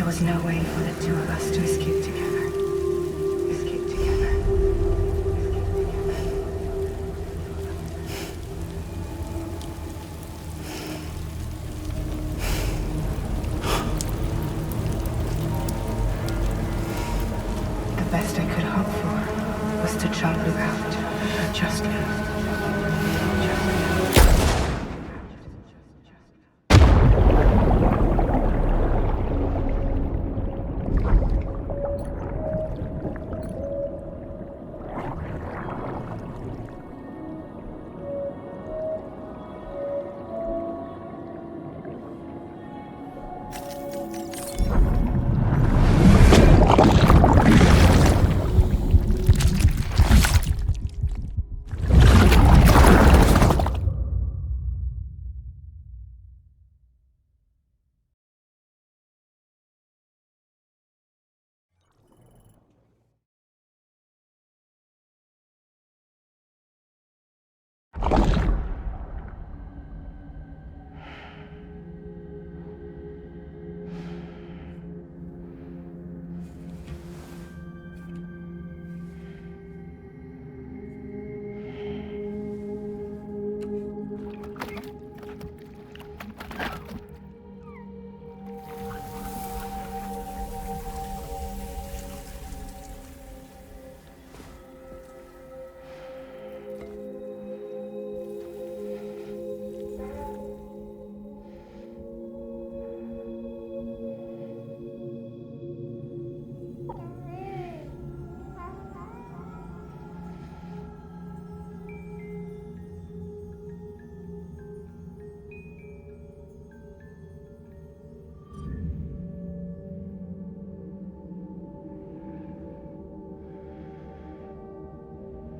was no way for the two of us to escape together. Escape together. The best I could hope for was to jump you out, just you.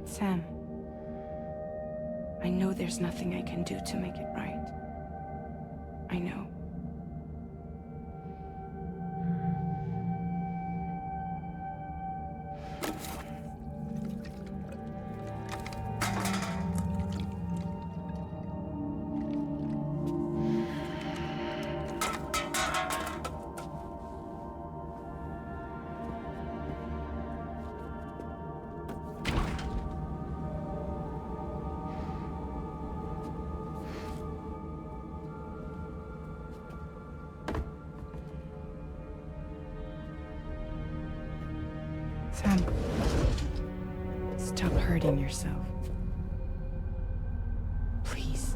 Sam, I know there's nothing I can do to make it right. I know. Sam, stop hurting yourself. Please.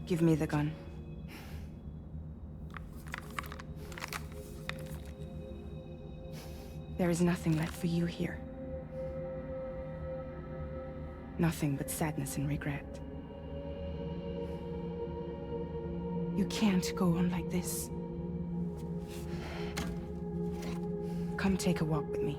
Give me the gun. There is nothing left for you here. Nothing but sadness and regret. You can't go on like this. Come take a walk with me.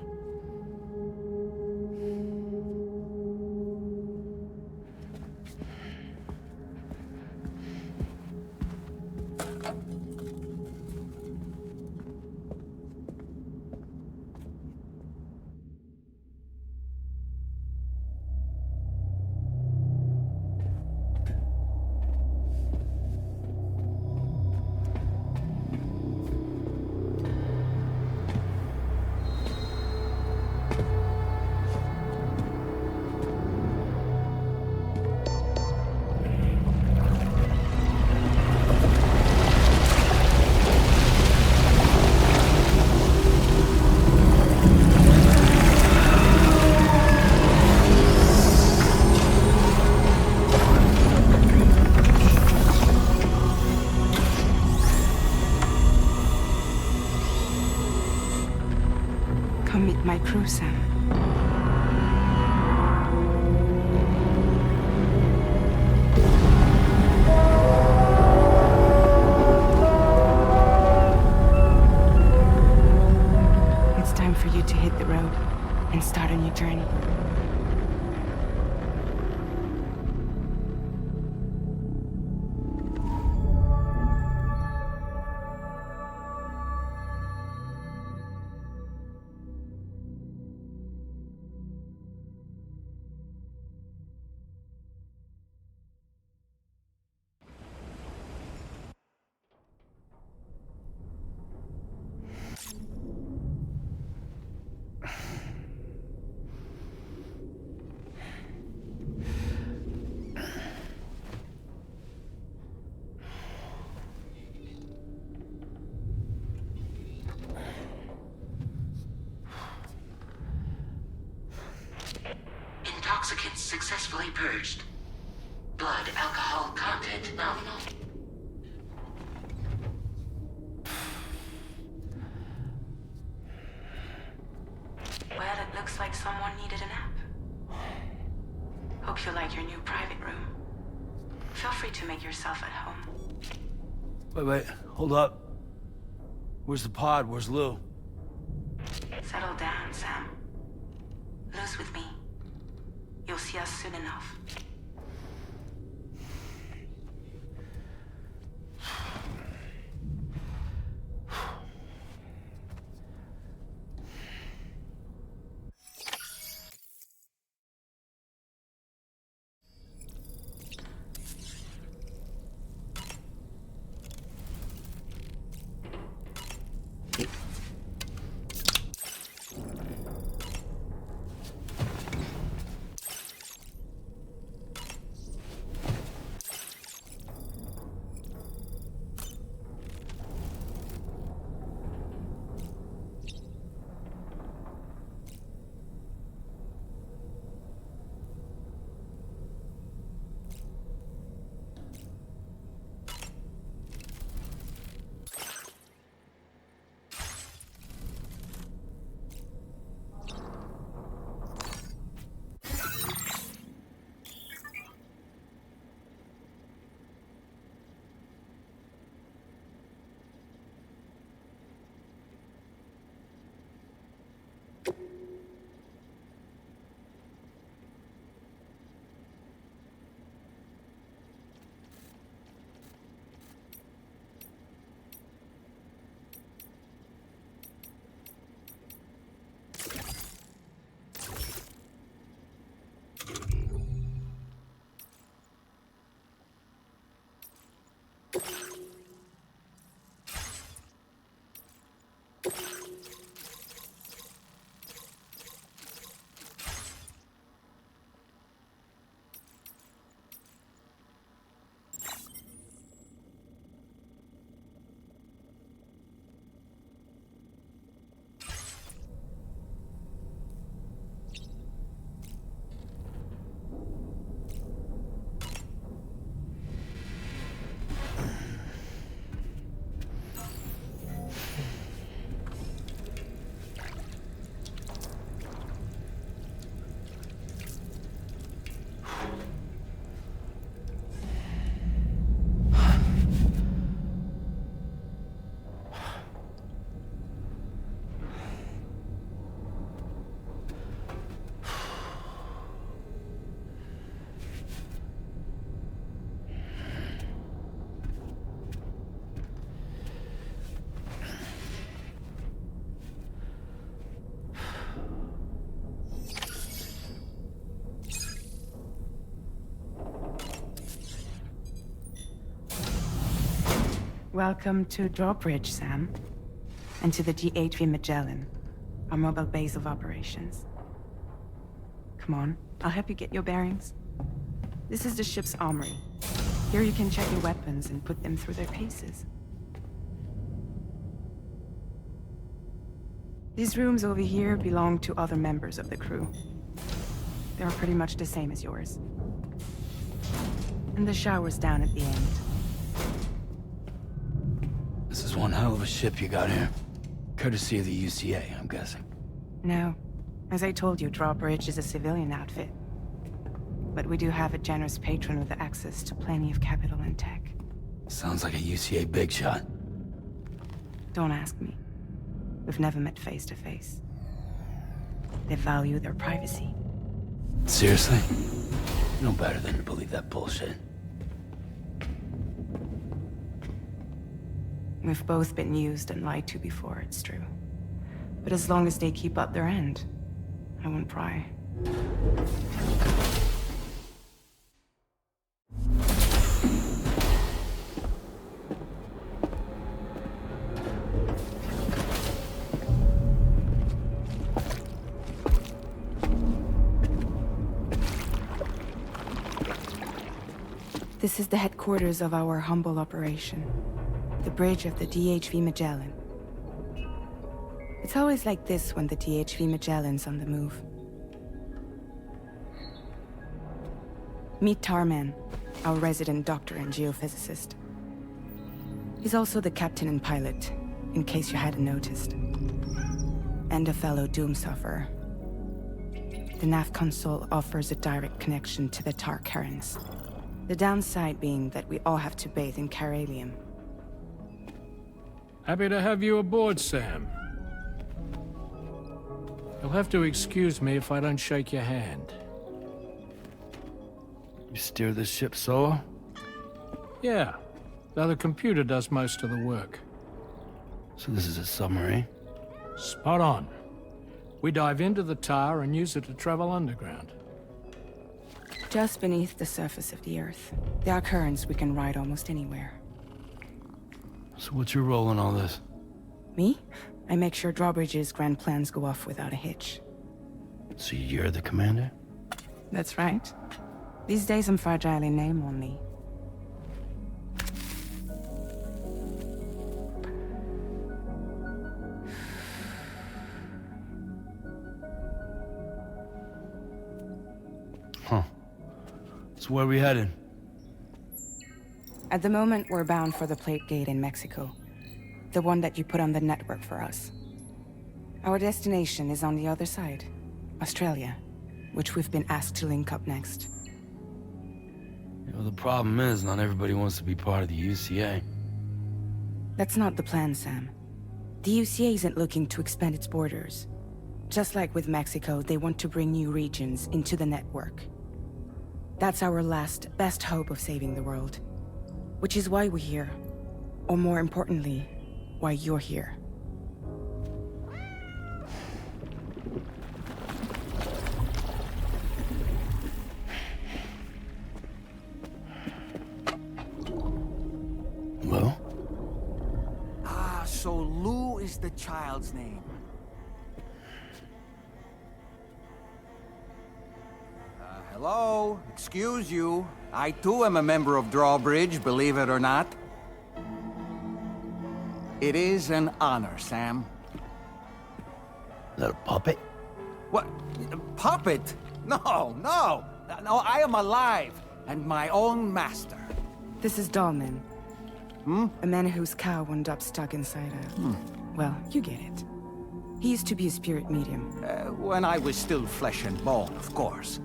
Come meet my crew, Sam. It's time for you to hit the road and start a new journey. Intoxicants successfully purged. Blood alcohol content nominal. Well, it looks like someone needed a nap. Hope you like your new private room. Feel free to make yourself at home. Wait, hold up. Where's the pod? Where's Lou? Settle down, Sam. Lou's with me. You'll see us soon enough. Welcome to Drawbridge, Sam. And to the DHV Magellan, our mobile base of operations. Come on, I'll help you get your bearings. This is the ship's armory. Here you can check your weapons and put them through their paces. These rooms over here belong to other members of the crew. They're pretty much the same as yours. And the shower's down at the end. This is one hell of a ship you got here. Courtesy of the UCA, I'm guessing. No. As I told you, Drawbridge is a civilian outfit. But we do have a generous patron with access to plenty of capital and tech. Sounds like a UCA big shot. Don't ask me. We've never met face to face. They value their privacy. Seriously? No better than to believe that bullshit. We've both been used and lied to before, it's true. But as long as they keep up their end, I won't pry. This is the headquarters of our humble operation. The bridge of the DHV Magellan. It's always like this when the DHV Magellan's on the move. Meet Tarman, our resident doctor and geophysicist. He's also the captain and pilot, in case you hadn't noticed. And a fellow doom sufferer. The nav console offers a direct connection to the Tar currents. The downside being that we all have to bathe in Caralium. Happy to have you aboard, Sam. You'll have to excuse me if I don't shake your hand. You steer this ship solo? Yeah, though the computer does most of the work. So this is a submarine? Spot on. We dive into the Tar and use it to travel underground. Just beneath the surface of the Earth, there are currents we can ride almost anywhere. So what's your role in all this? Me? I make sure Drawbridge's grand plans go off without a hitch. So you're the commander? That's right. These days I'm fragile in name only. Huh. So where are we headed? At the moment, we're bound for the Plate Gate in Mexico. The one that you put on the network for us. Our destination is on the other side, Australia, which we've been asked to link up next. You know, the problem is, not everybody wants to be part of the UCA. That's not the plan, Sam. The UCA isn't looking to expand its borders. Just like with Mexico, they want to bring new regions into the network. That's our last, best hope of saving the world. Which is why we're here. Or more importantly, why you're here. Lou? Ah, so Lou is the child's name. Hello? Excuse you. I too am a member of Drawbridge, believe it or not. It is an honor, Sam. Is that a puppet? What? A puppet? No, no! No, I am alive, and my own master. This is Dolman. A man whose cow wound up stuck inside a... Well, you get it. He used to be a spirit medium. When I was still flesh and bone, of course.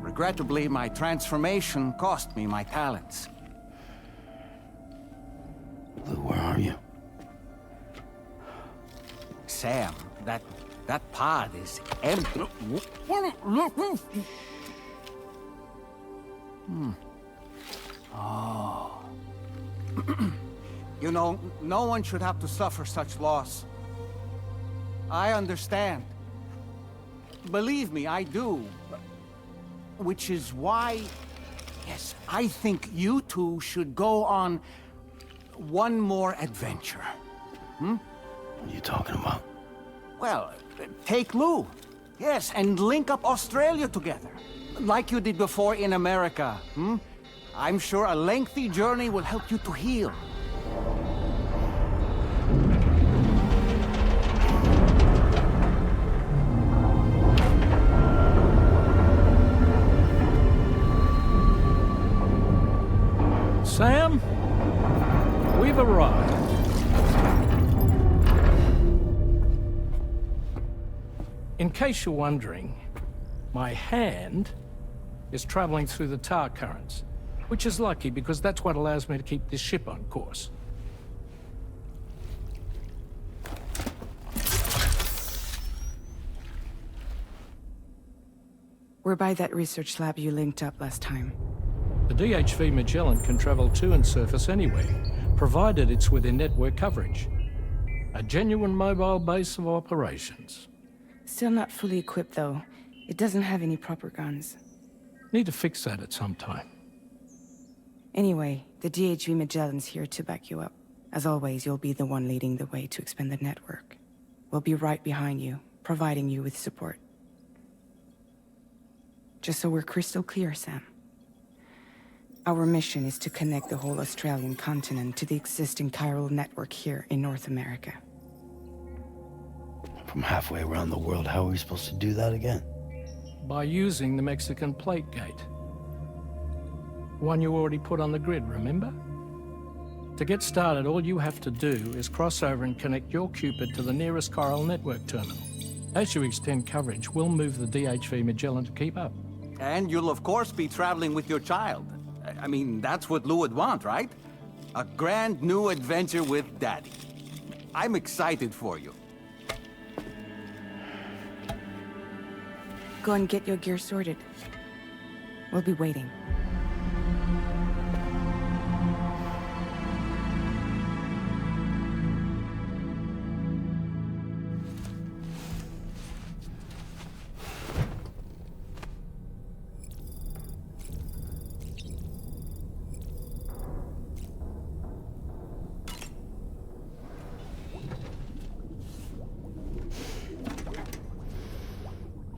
Regrettably, my transformation cost me my talents. Lou, where are you? Sam, that pod is empty. Oh. You know, no one should have to suffer such loss. I understand. Believe me, I do. Which is why, yes, I think you two should go on one more adventure. What are you talking about? Well, take Lou. Yes, and link up Australia together. Like you did before in America, I'm sure a lengthy journey will help you to heal. Sam, we've arrived. In case you're wondering, my hand is traveling through the tar currents, which is lucky because that's what allows me to keep this ship on course. We're by that research lab you linked up last time. The DHV Magellan can travel to and surface anywhere, provided it's within network coverage. A genuine mobile base of operations. Still not fully equipped, though. It doesn't have any proper guns. Need to fix that at some time. Anyway, the DHV Magellan's here to back you up. As always, you'll be the one leading the way to expand the network. We'll be right behind you, providing you with support. Just so we're crystal clear, Sam. Our mission is to connect the whole Australian continent to the existing chiral network here in North America. From halfway around the world, how are we supposed to do that again? By using the Mexican plate gate. One you already put on the grid, remember? To get started, all you have to do is cross over and connect your Cupid to the nearest chiral network terminal. As you extend coverage, we'll move the DHV Magellan to keep up. And you'll of course be traveling with your child. I mean, that's what Lou would want, right? A grand new adventure with Daddy. I'm excited for you. Go and get your gear sorted. We'll be waiting.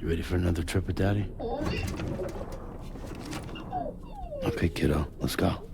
You ready for another trip with Daddy? Okay, kiddo, let's go.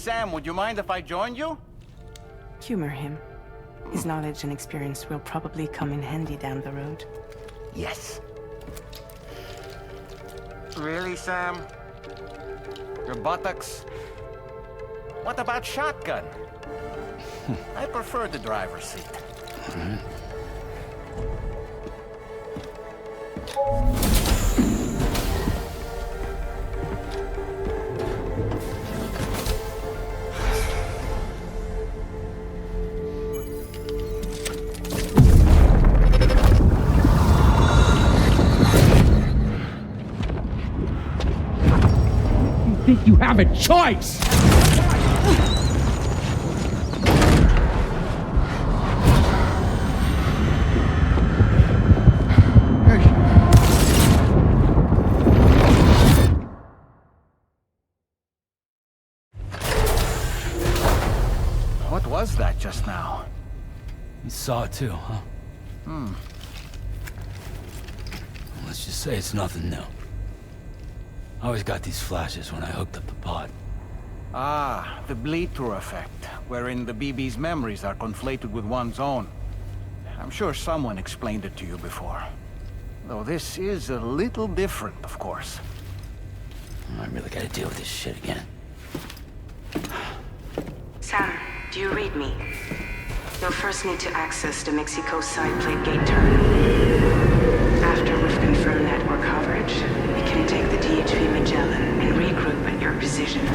Sam, would you mind if I joined you? Humor him. His knowledge and experience will probably come in handy down the road. Yes. Really, Sam? Your buttocks? What about shotgun? I prefer the driver's seat. Think you have a choice? What was that just now? You saw it too, huh? Let's just say it's nothing new. I always got these flashes when I hooked up the pod. Ah, the bleed-through effect, wherein the BB's memories are conflated with one's own. I'm sure someone explained it to you before. Though this is a little different, of course. I really gotta deal with this shit again. Sam, do you read me? You'll first need to access the Mexico side plate gate terminal. After we've confirmed network coverage, we can take the DHV Magellan and regroup at your position.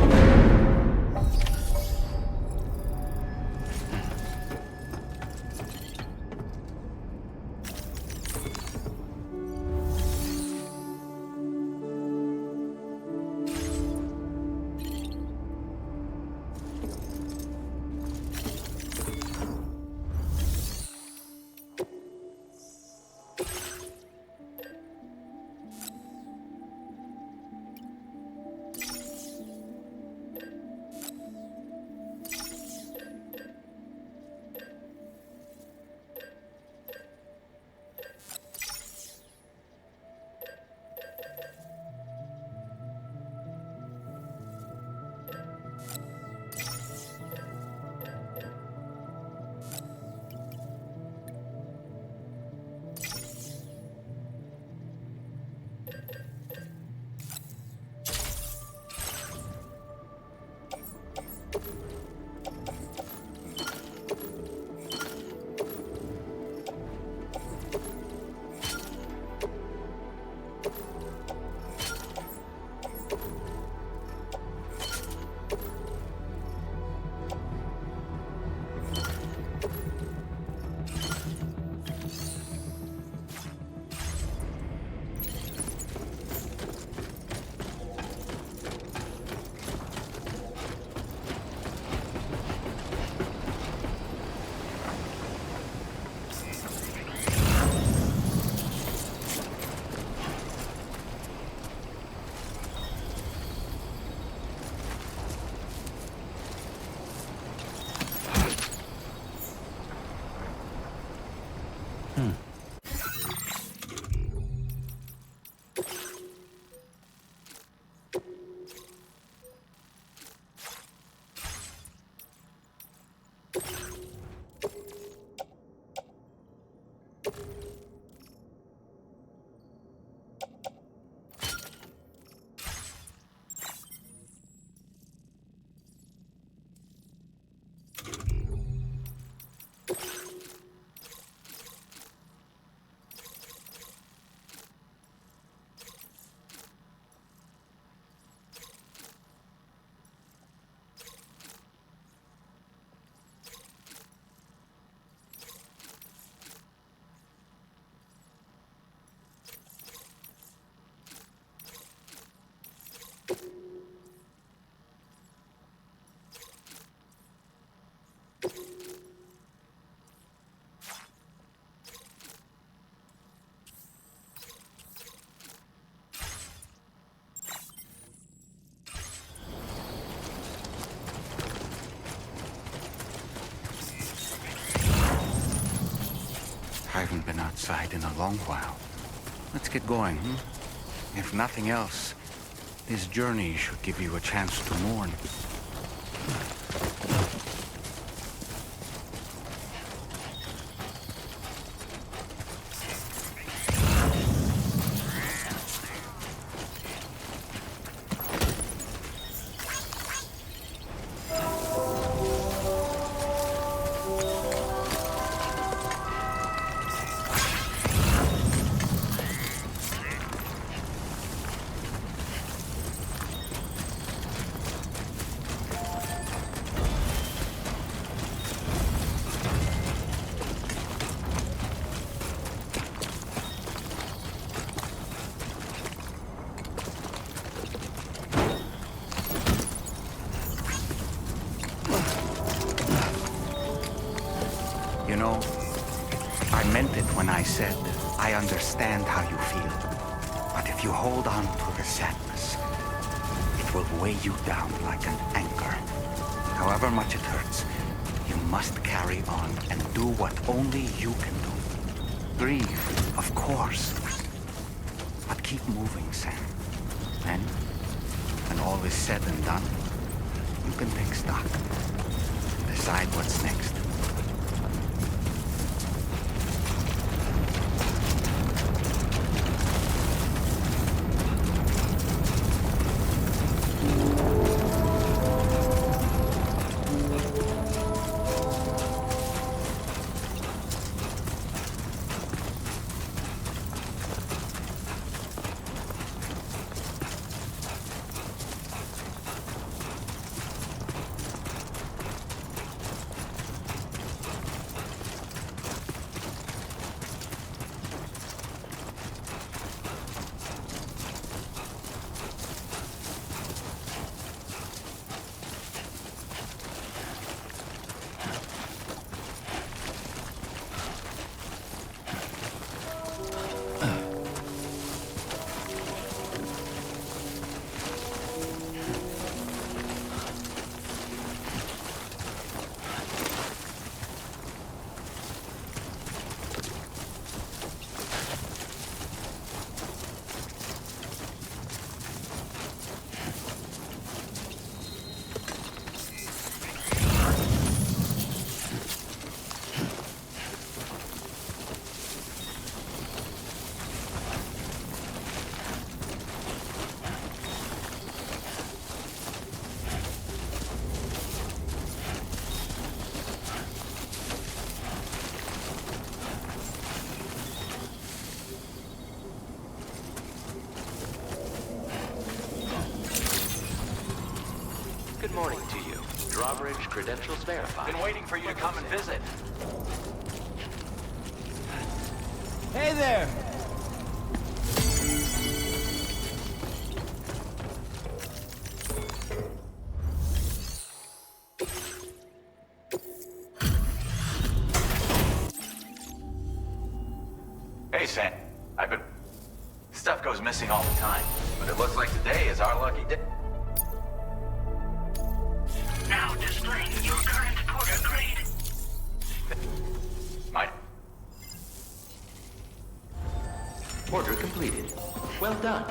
I haven't been outside in a long while. Let's get going, hmm? If nothing else, this journey should give you a chance to mourn. You know, I meant it when I said I understand how you feel. But if you hold on to the sadness, it will weigh you down like an anchor. However much it hurts, you must carry on and do what only you can do. Grieve, of course. But keep moving, Sam. Then, when all is said and done, you can take stock. Decide what's next. Good morning to you. Drawbridge credentials verified. Been waiting for you to come and visit. Hey there! Hey, Sam. Stuff goes missing all the time, but it looks like today is our lucky day. Now displaying your current porter grade. Order completed. Well done.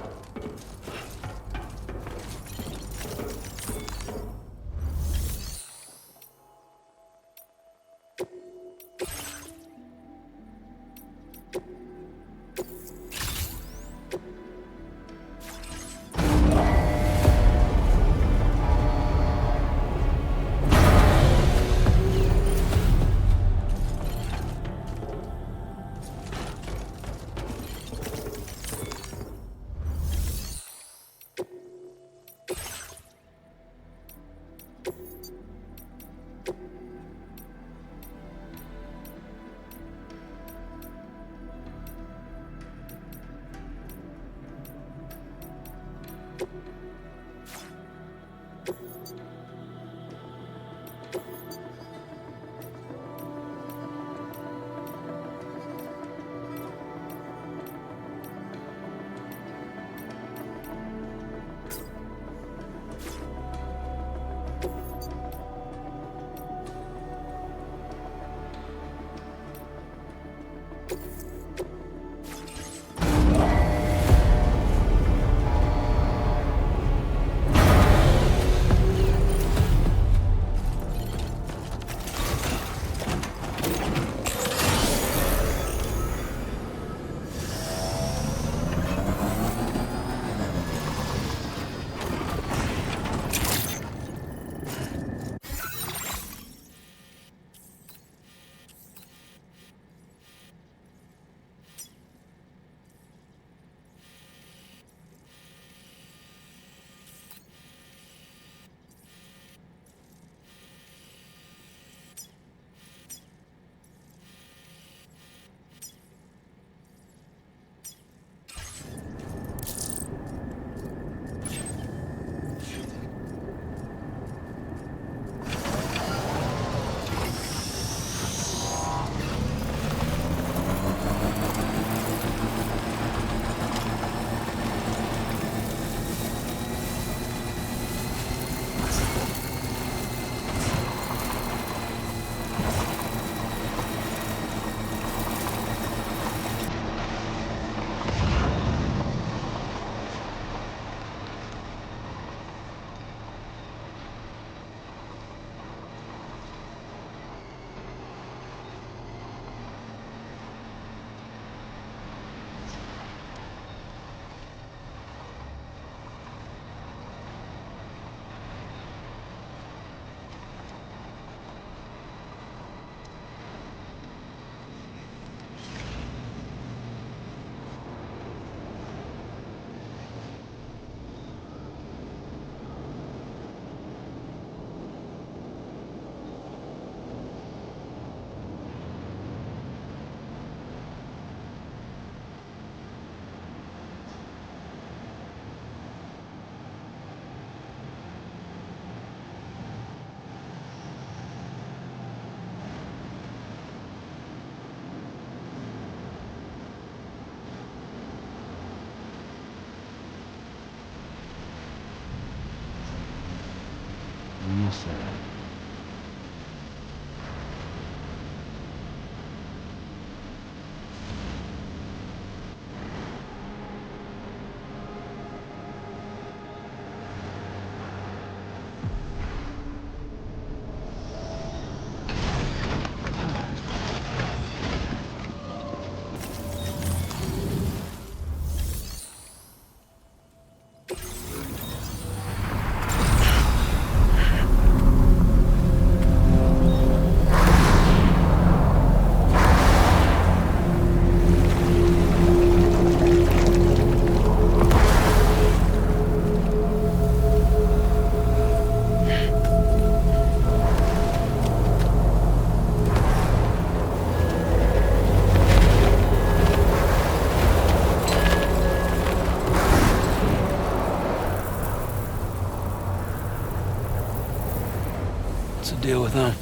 What's the deal with them?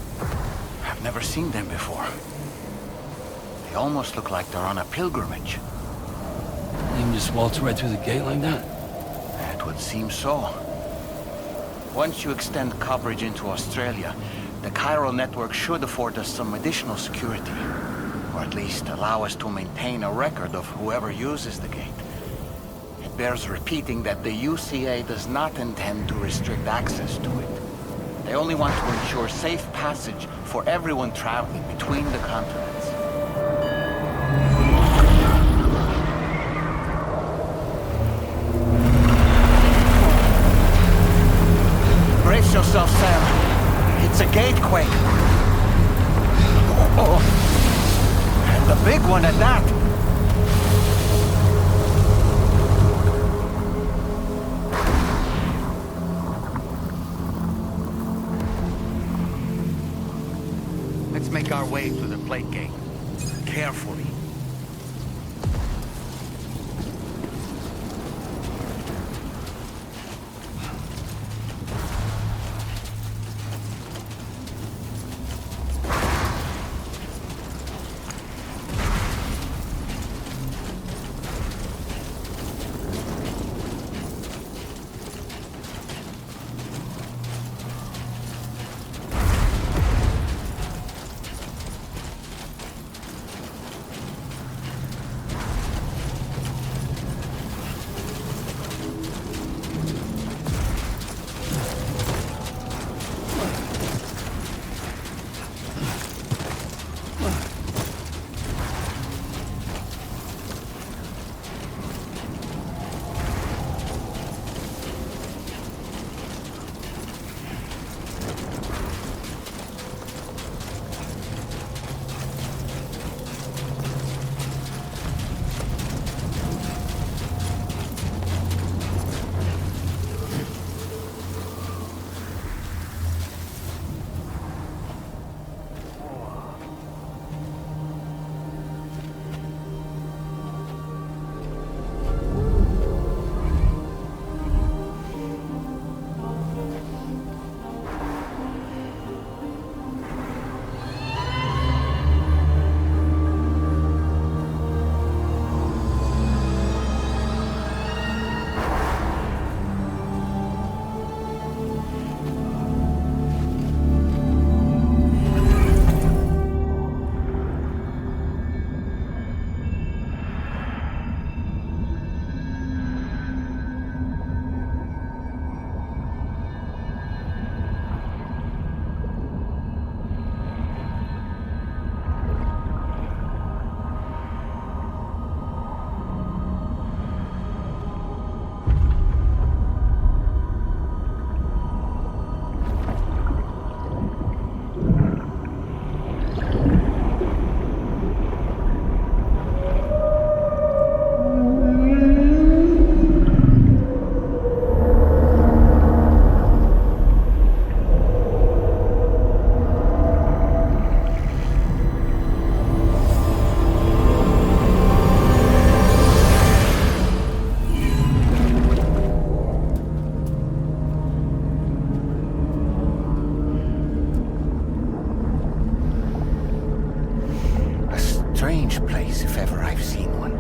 I've never seen them before. They almost look like they're on a pilgrimage. They can just waltz right through the gate like that? It would seem so. Once you extend coverage into Australia, the chiral network should afford us some additional security. Or at least allow us to maintain a record of whoever uses the gate. It bears repeating that the UCA does not intend to restrict access to it. They only want to ensure safe passage for everyone traveling between the continents. Brace yourself, Sam. It's a gatequake. Oh. And a big one at that. Let's make our way through the plate gate. Carefully. Strange place, if ever I've seen one.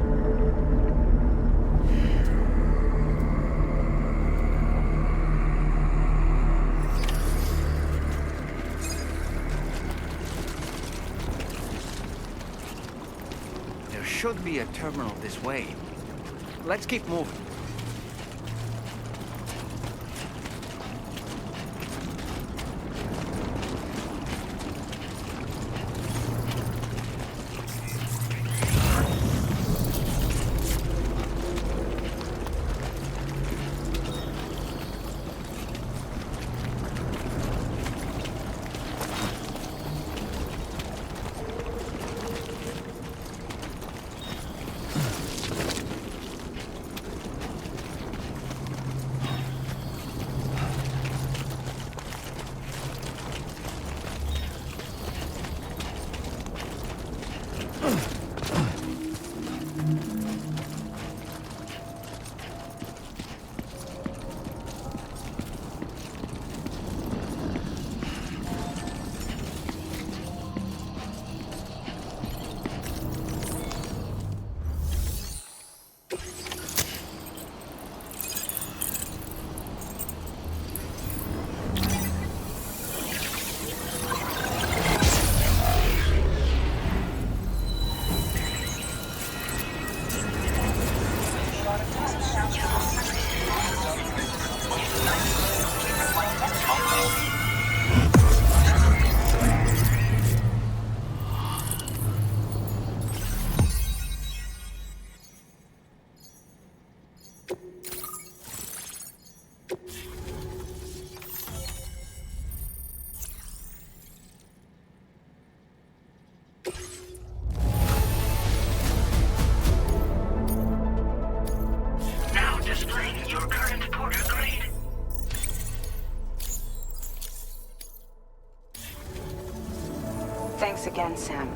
should be a terminal this way. Let's keep moving. Now displaying your current porter grade. Thanks again, Sam.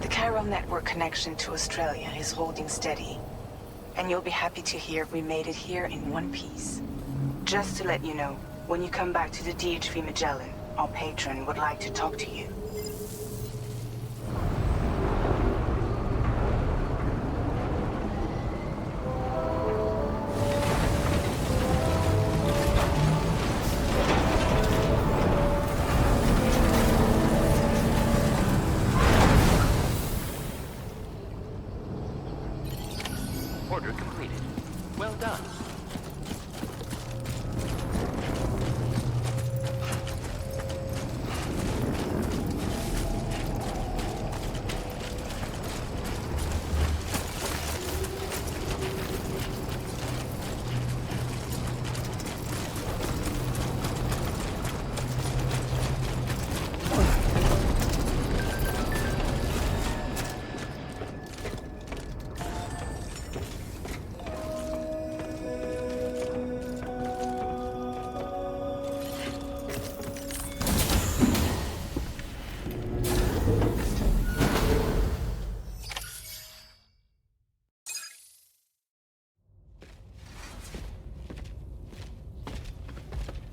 The chiral network connection to Australia is holding steady. And you'll be happy to hear we made it here in one piece. Just to let you know, when you come back to the DHV Magellan, our patron would like to talk to you. Order completed. Well done.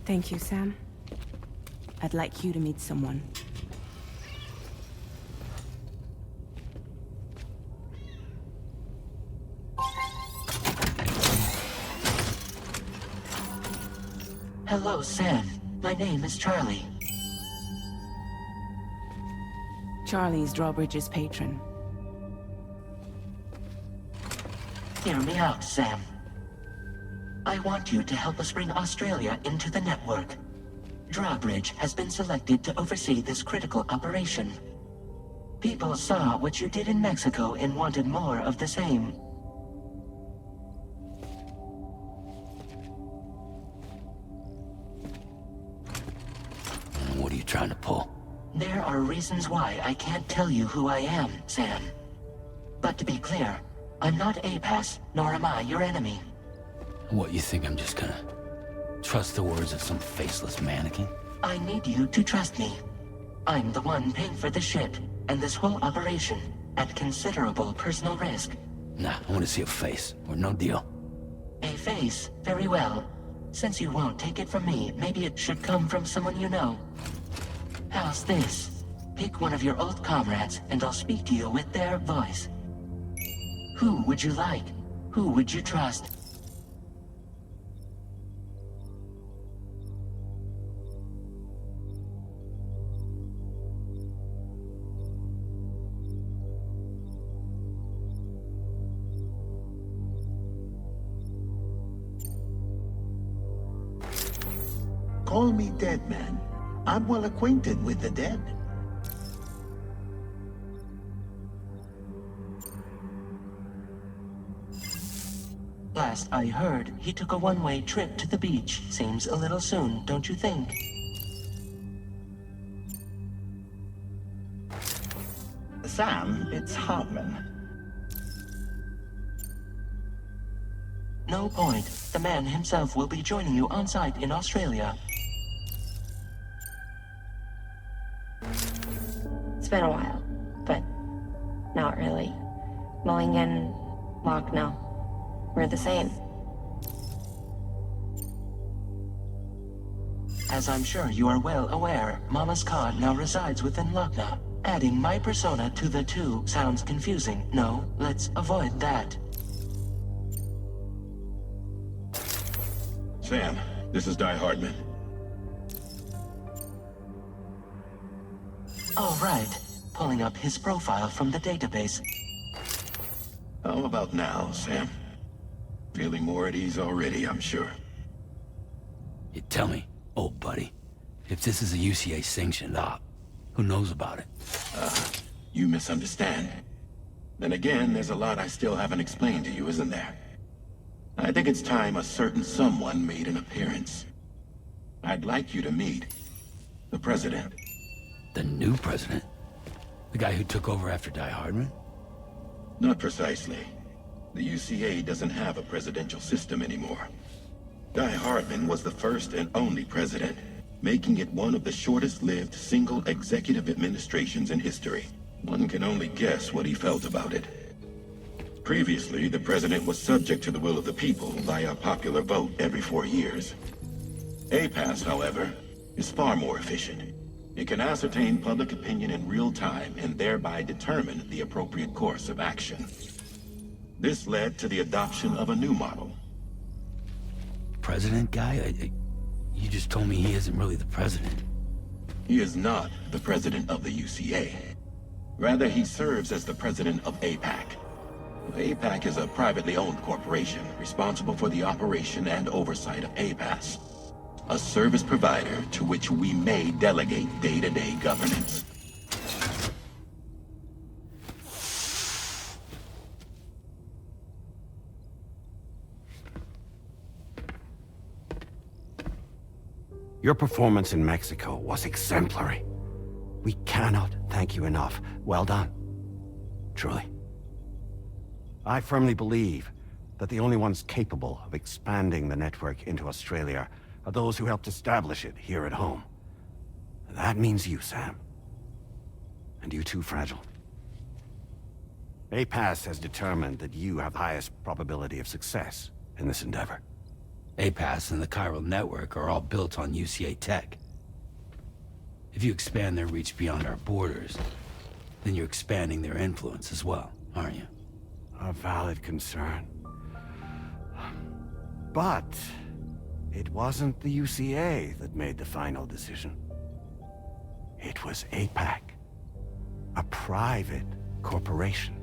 Thank you, Sam. I'd like you to meet someone. Hello, Sam. My name is Charlie. Charlie's Drawbridge's patron. Hear me out, Sam. I want you to help us bring Australia into the network. Drawbridge has been selected to oversee this critical operation. People saw what you did in Mexico and wanted more of the same. What are you trying to pull? There are reasons why I can't tell you who I am, Sam. But to be clear, I'm not APAS, nor am I your enemy. What, you think I'm just gonna trust the words of some faceless mannequin? I need you to trust me. I'm the one paying for the ship and this whole operation at considerable personal risk. Nah, I want to see a face, or no deal. A face? Very well. Since you won't take it from me, maybe it should come from someone you know. How's this? Pick one of your old comrades, and I'll speak to you with their voice. Who would you like? Who would you trust? Call me dead man. I'm well acquainted with the dead. Last I heard, he took a one-way trip to the beach. Seems a little soon, don't you think? Sam, it's Hartman. No point. The man himself will be joining you on site in Australia. It's been a while, but not really. Mulling and Locke, no. We're the same. As I'm sure you are well aware, Mama's card now resides within Lochna. Adding my persona to the two sounds confusing. No, let's avoid that. Sam, this is Di Hardman. All right. Pulling up his profile from the database. How about now, Sam? Feeling more at ease already, I'm sure. You tell me, old buddy, if this is a UCA sanctioned op, who knows about it? You misunderstand. Then again, there's a lot I still haven't explained to you, isn't there? I think it's time a certain someone made an appearance. I'd like you to meet the President. The new president? The guy who took over after Di Hardman? Not precisely. The UCA doesn't have a presidential system anymore. Di Hardman was the first and only president, making it one of the shortest-lived single executive administrations in history. One can only guess what he felt about it. Previously, the president was subject to the will of the people via popular vote every 4 years. APAS, however, is far more efficient. It can ascertain public opinion in real time and thereby determine the appropriate course of action. This led to the adoption of a new model. President guy? You just told me he isn't really the president. He is not the president of the UCA. Rather, he serves as the president of APAC. APAC is a privately owned corporation responsible for the operation and oversight of APAS, a service provider to which we may delegate day-to-day governance. Your performance in Mexico was exemplary. We cannot thank you enough. Well done. Truly. I firmly believe that the only ones capable of expanding the network into Australia are those who helped establish it here at home. That means you, Sam. And you too, Fragile. APAS has determined that you have the highest probability of success in this endeavor. APAS and the chiral network are all built on UCA tech. If you expand their reach beyond our borders, then you're expanding their influence as well, aren't you? A valid concern. But it wasn't the UCA that made the final decision. It was APAC, a private corporation.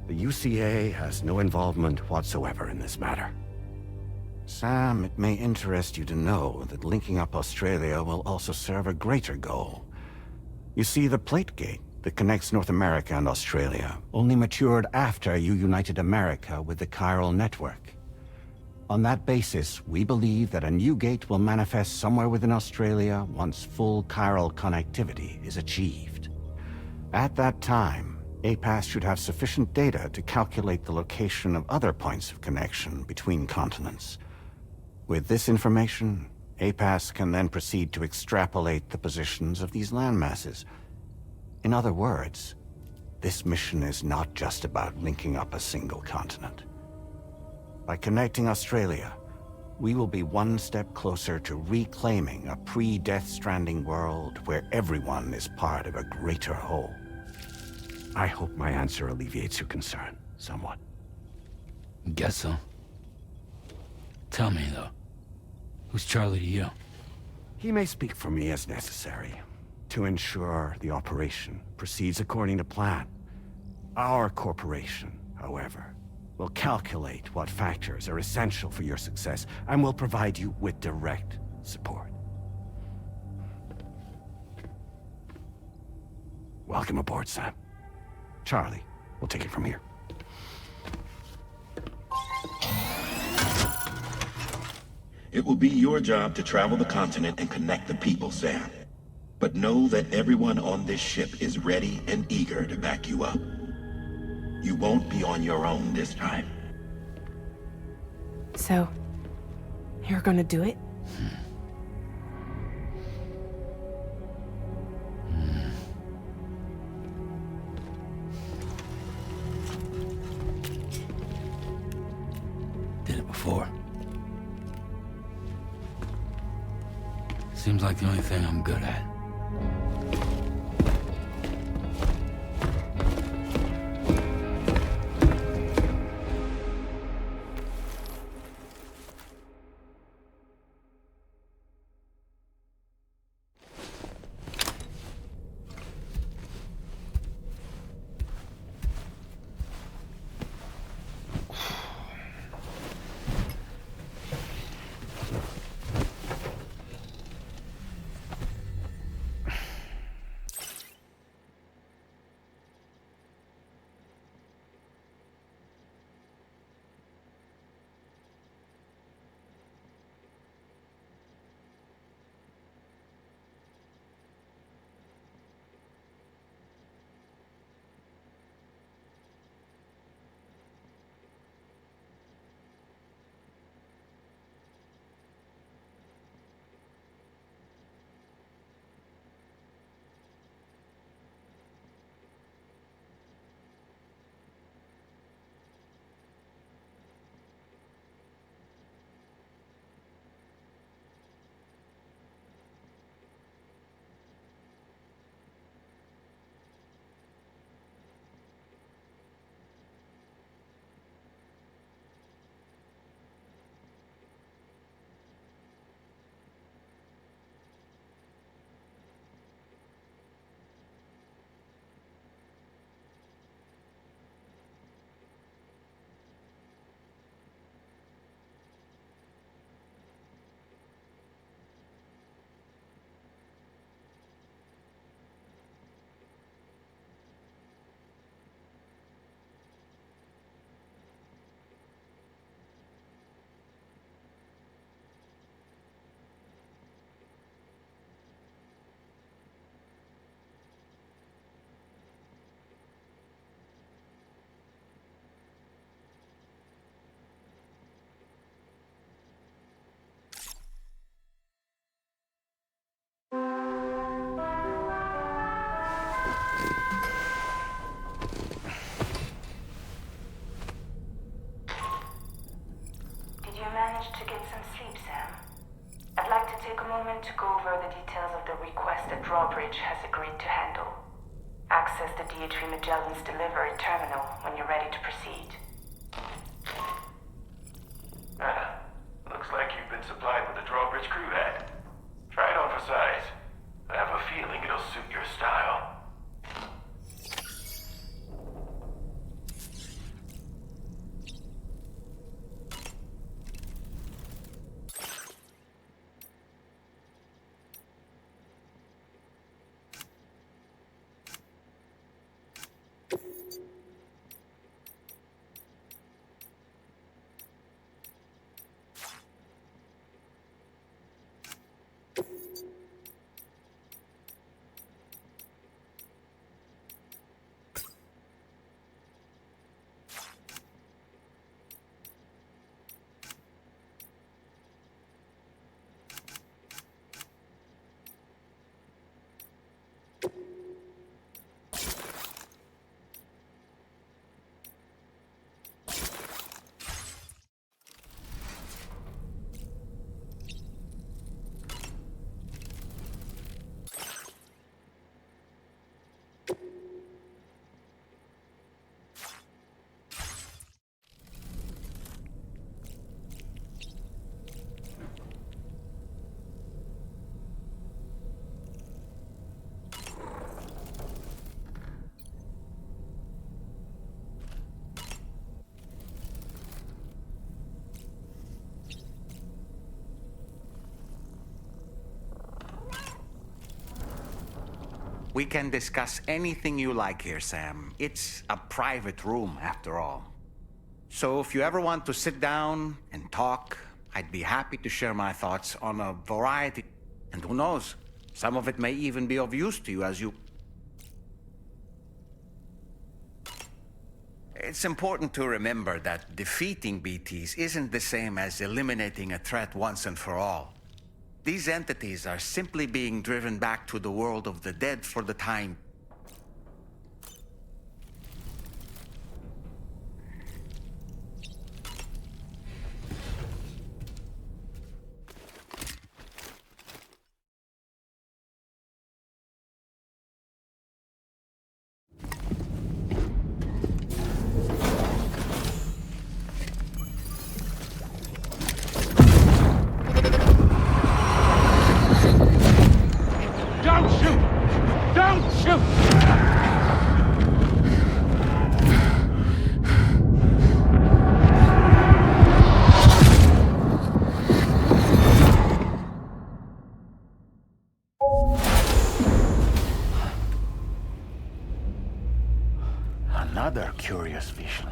The UCA has no involvement whatsoever in this matter. Sam, it may interest you to know that linking up Australia will also serve a greater goal. You see, the plate gate that connects North America and Australia only matured after you united America with the chiral network. On that basis, we believe that a new gate will manifest somewhere within Australia once full chiral connectivity is achieved. At that time, APAS should have sufficient data to calculate the location of other points of connection between continents. With this information, APAS can then proceed to extrapolate the positions of these landmasses. In other words, this mission is not just about linking up a single continent. By connecting Australia, we will be one step closer to reclaiming a pre-Death Stranding world where everyone is part of a greater whole. I hope my answer alleviates your concern somewhat. Guess so. Tell me, though, who's Charlie to you? He may speak for me as necessary to ensure the operation proceeds according to plan. Our corporation, however, will calculate what factors are essential for your success and will provide you with direct support. Welcome aboard, Sam. Charlie, we'll take it from here. It will be your job to travel the continent and connect the people, Sam. But know that everyone on this ship is ready and eager to back you up. You won't be on your own this time. So, you're gonna do it? Did it before. Seems like the only thing I'm good at. To get some sleep, Sam. I'd like to take a moment to go over the details of the request that Drawbridge has agreed to handle. Access the D3 Magellan's delivery terminal when you're ready to proceed. Looks like you've been supplied with a Drawbridge crew hat. Try it on for size. I have a feeling it'll suit your style. We can discuss anything you like here, Sam. It's a private room, after all. So if you ever want to sit down and talk, I'd be happy to share my thoughts on a variety. And who knows, some of it may even be of use to you as you... It's important to remember that defeating BTs isn't the same as eliminating a threat once and for all. These entities are simply being driven back to the world of the dead for the time. Don't shoot! Don't shoot! Another curious vision.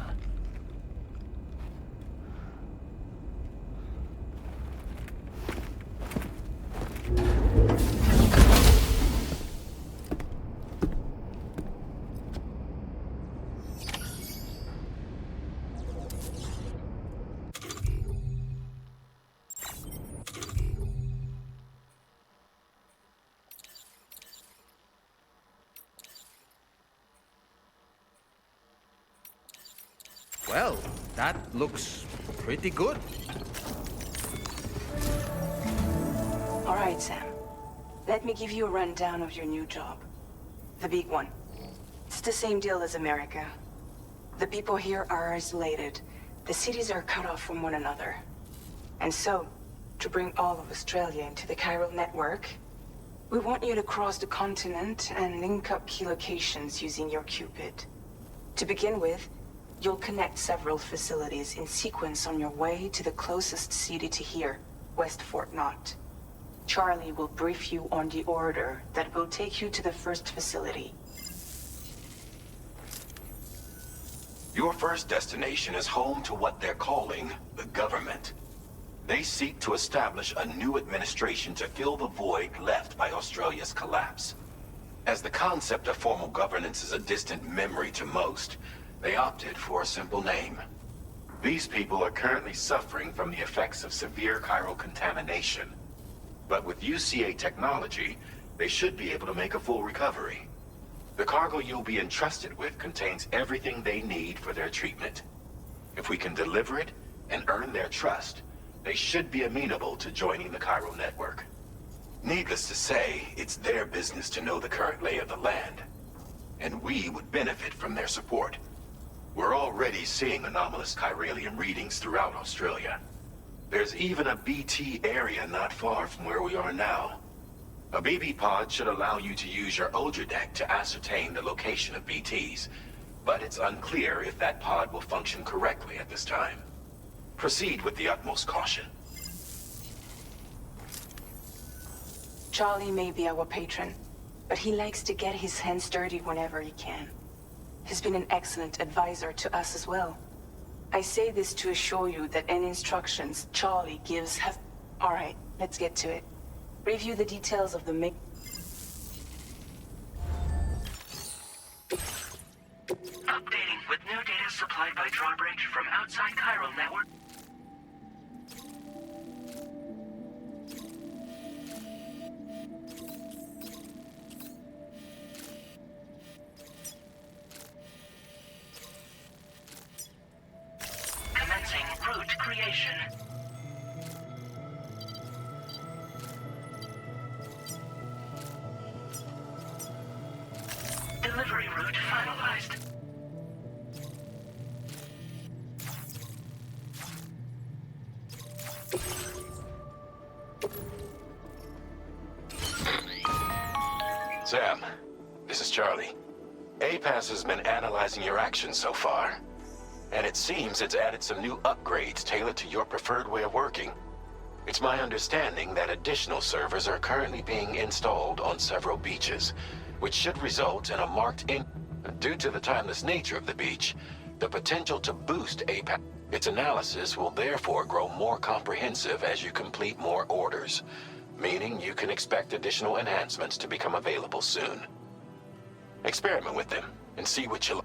Well, that looks pretty good. All right, Sam. Let me give you a rundown of your new job. The big one. It's the same deal as America. The people here are isolated. The cities are cut off from one another. And so, to bring all of Australia into the chiral network, we want you to cross the continent and link up key locations using your Cupid. To begin with, you'll connect several facilities in sequence on your way to the closest city to here, West Fort Knott. Charlie will brief you on the order that will take you to the first facility. Your first destination is home to what they're calling the government. They seek to establish a new administration to fill the void left by Australia's collapse. As the concept of formal governance is a distant memory to most, they opted for a simple name. These people are currently suffering from the effects of severe chiral contamination. But with UCA technology, they should be able to make a full recovery. The cargo you'll be entrusted with contains everything they need for their treatment. If we can deliver it and earn their trust, they should be amenable to joining the chiral network. Needless to say, it's their business to know the current lay of the land. And we would benefit from their support. We're already seeing anomalous chiralium readings throughout Australia. There's even a BT area not far from where we are now. A BB pod should allow you to use your Ultra deck to ascertain the location of BTs, but it's unclear if that pod will function correctly at this time. Proceed with the utmost caution. Charlie may be our patron, but he likes to get his hands dirty whenever he can. He's been an excellent advisor to us as well. I say this to assure you that any instructions Charlie gives have... All right, let's get to it. Review the details of the Updating with new data supplied by Drawbridge from outside chiral network. Commencing route creation. Delivery route finalized. Sam, this is Charlie. APAS has been analyzing your actions so far, and it seems it's added some new upgrades tailored to your preferred way of working. It's my understanding that additional servers are currently being installed on several beaches, which should result in a marked Due to the timeless nature of the beach, the potential to boost APAC. Its analysis will therefore grow more comprehensive as you complete more orders, meaning you can expect additional enhancements to become available soon. Experiment with them and see what you like.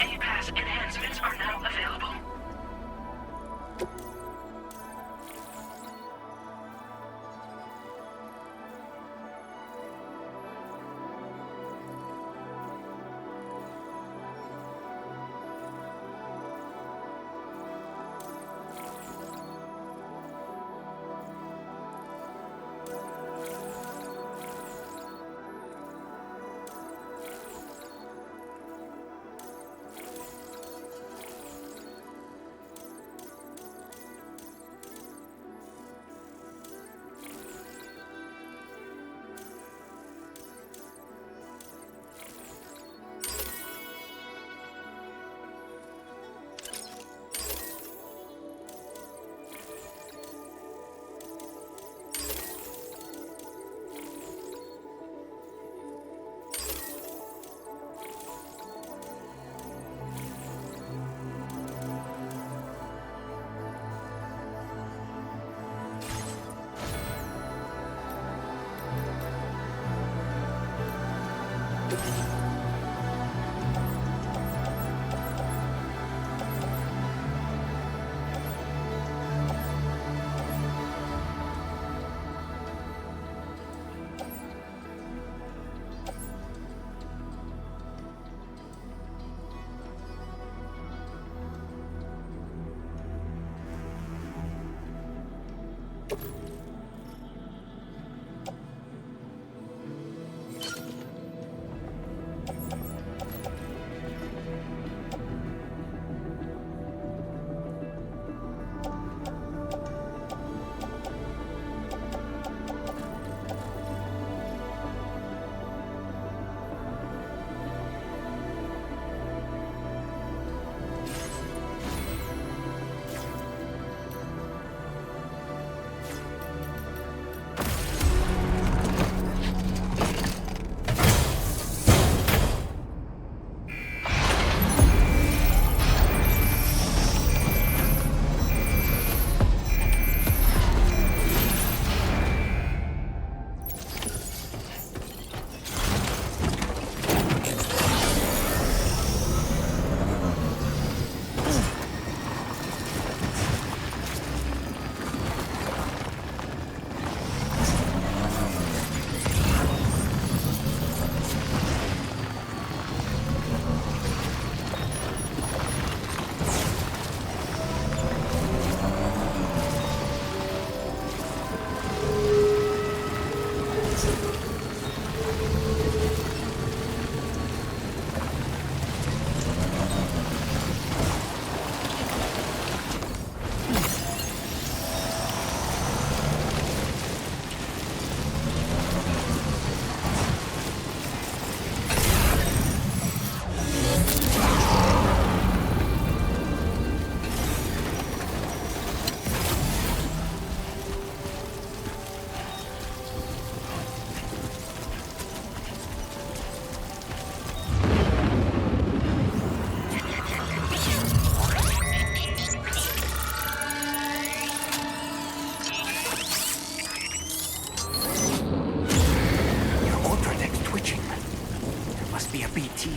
APAS enhancements are now available.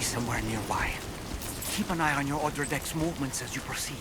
Somewhere nearby. Keep an eye on your other deck's movements as you proceed.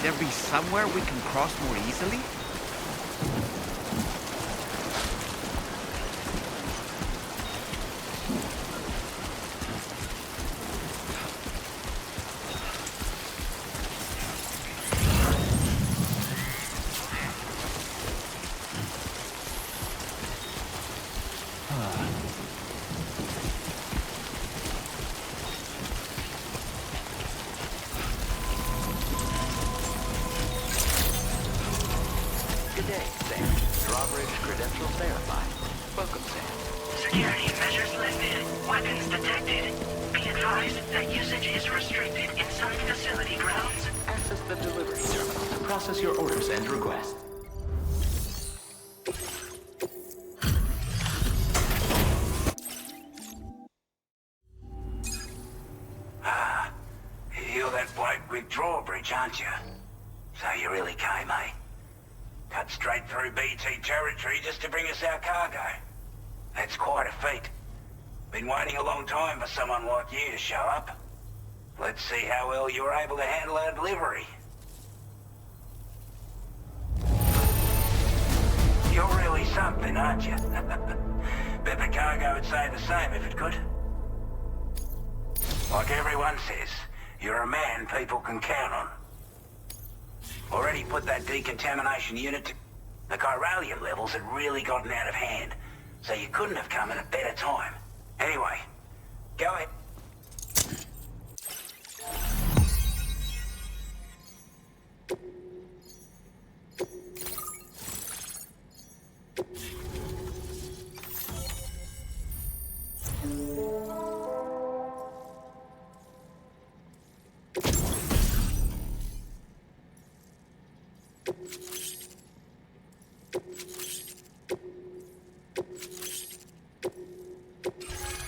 there be somewhere we can cross more easily? Good day, Sam. Drawbridge credentials verified. Welcome, Sam. Security measures lifted. Weapons detected. Be advised that usage is restricted inside facility grounds. Access the delivery terminal to process your orders and requests. You're that bloke with drawbridge, aren't you? So you really came, eh? Cut straight through BT territory just to bring us our cargo. That's quite a feat. Been waiting a long time for someone like you to show up. Let's see how well you were able to handle our delivery. You're really something, aren't you? Bet the cargo would say the same if it could. Like everyone says, you're a man people can count on. Already put that decontamination unit to... The chiralium levels had really gotten out of hand, so you couldn't have come at a better time. Anyway, go ahead.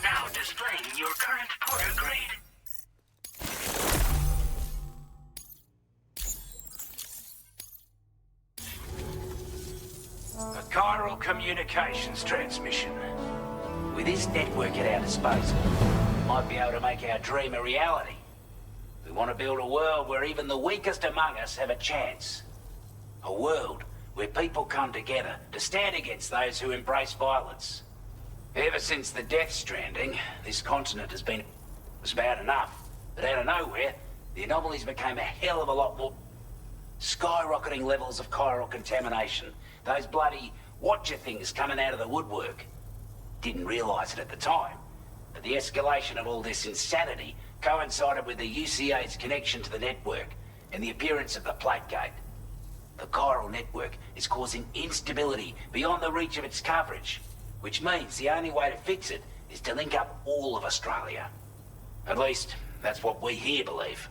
Now displaying your current porter grade. A chiral communications transmission. With this network at our disposal, we might be able to make our dream a reality. We want to build a world where even the weakest among us have a chance. A world where people come together to stand against those who embrace violence. Ever since the death stranding, this continent has been... was bad enough. But out of nowhere, the anomalies became a hell of a lot more... Skyrocketing levels of chiral contamination. Those bloody watcher things coming out of the woodwork. Didn't realize it at the time, but the escalation of all this insanity coincided with the UCA's connection to the network and the appearance of the plate gate. The chiral network is causing instability beyond the reach of its coverage, which means the only way to fix it is to link up all of Australia. At least, that's what we here believe.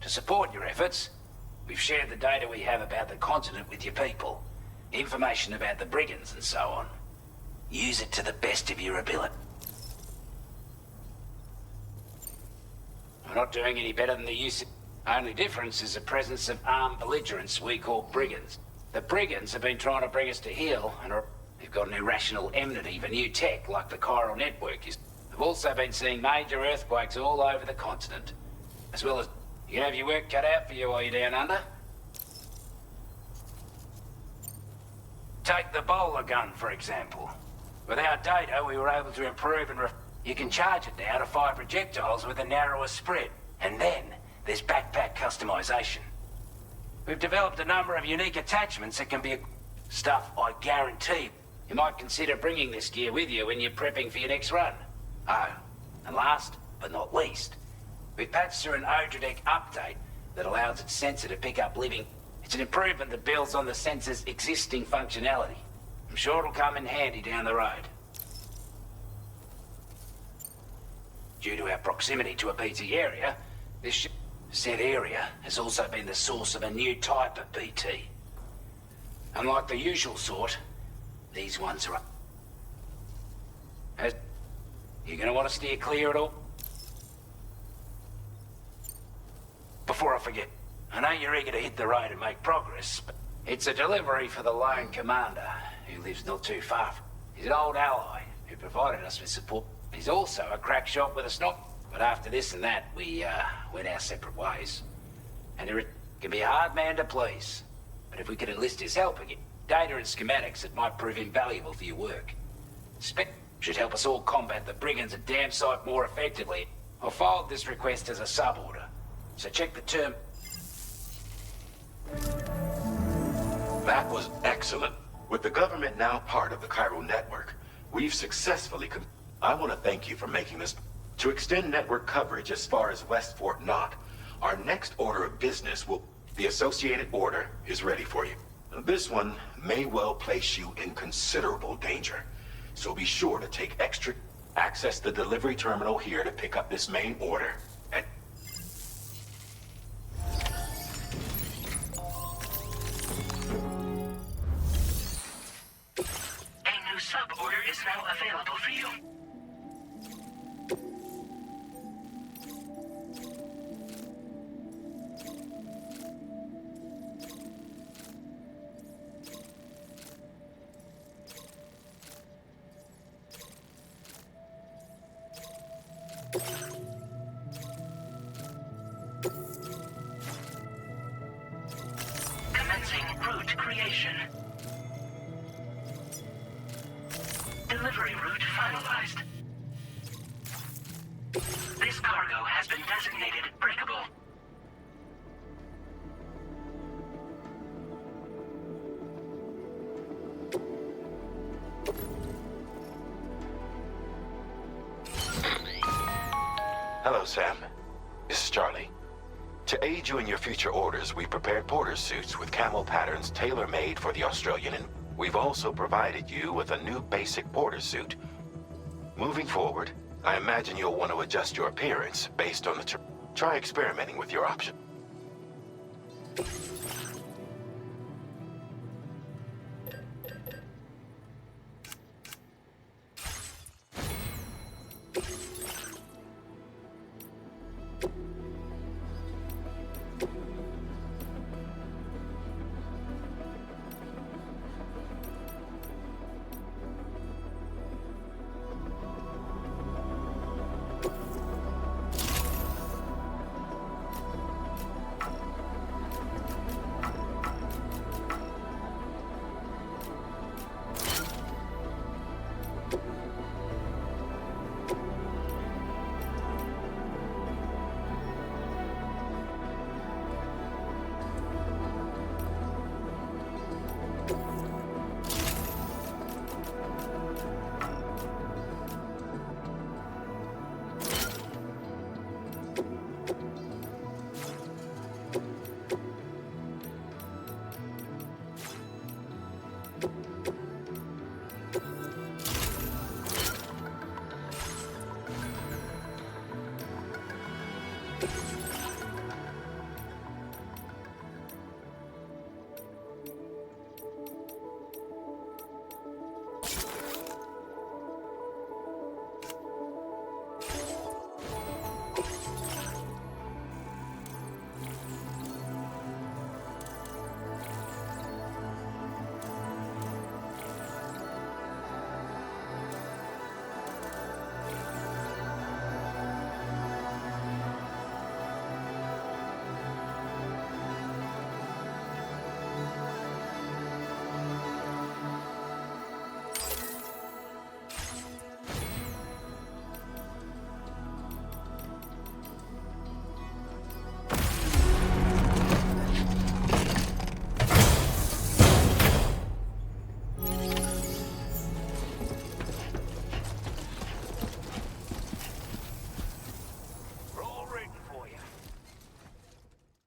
To support your efforts, we've shared the data we have about the continent with your people, information about the brigands and so on. Use it to the best of your ability. We're not doing any better than the UC. Only difference is the presence of armed belligerents we call brigands. The brigands have been trying to bring us to heel, and they've got an irrational enmity for new tech like the chiral network is. We've also been seeing major earthquakes all over the continent, as well as... You have your work cut out for you while you're down under. Take the bowler gun, for example. With our data, we were able to improve and you can charge it now to fire projectiles with a narrower spread. And then, there's backpack customization. We've developed a number of unique attachments that can be stuff I guarantee you might consider bringing this gear with you when you're prepping for your next run. Oh, and last but not least, we patched through an Odradek update that allows its sensor to pick up living. It's an improvement that builds on the sensor's existing functionality. I'm sure it'll come in handy down the road. Due to our proximity to a BT area, this said area has also been the source of a new type of BT. Unlike the usual sort, these ones are... You're gonna want to steer clear at all? Before I forget, I know you're eager to hit the road and make progress, but it's a delivery for the lone commander, who lives not too far. He's an old ally who provided us with support. He's also a crack shot with a snob, but after this and that, we went our separate ways. And Can be a hard man to please. But if we could enlist his help and get data and schematics, it might prove invaluable for your work. Spec should help us all combat the brigands at Dam Site more effectively. I'll file this request as a sub-order. So check the term. That was excellent. With the government now part of the Chiral network, we've successfully I want to thank you for making this. To extend network coverage as far as West Fort Knot, our next order of business will... The associated order is ready for you. This one may well place you in considerable danger, so be sure to take extra... Access the delivery terminal here to pick up this main order. And... A new sub-order is now available for you. Commencing route creation. Delivery route finalized. This cargo has been designated breakable. Hello, Sam. This is Charlie. To aid you in your future orders, we prepared porter suits with camo patterns tailor-made for the Australian, and we've also provided you with a new basic porter suit. Moving forward, I imagine you'll want to adjust your appearance based on the... Try experimenting with your option.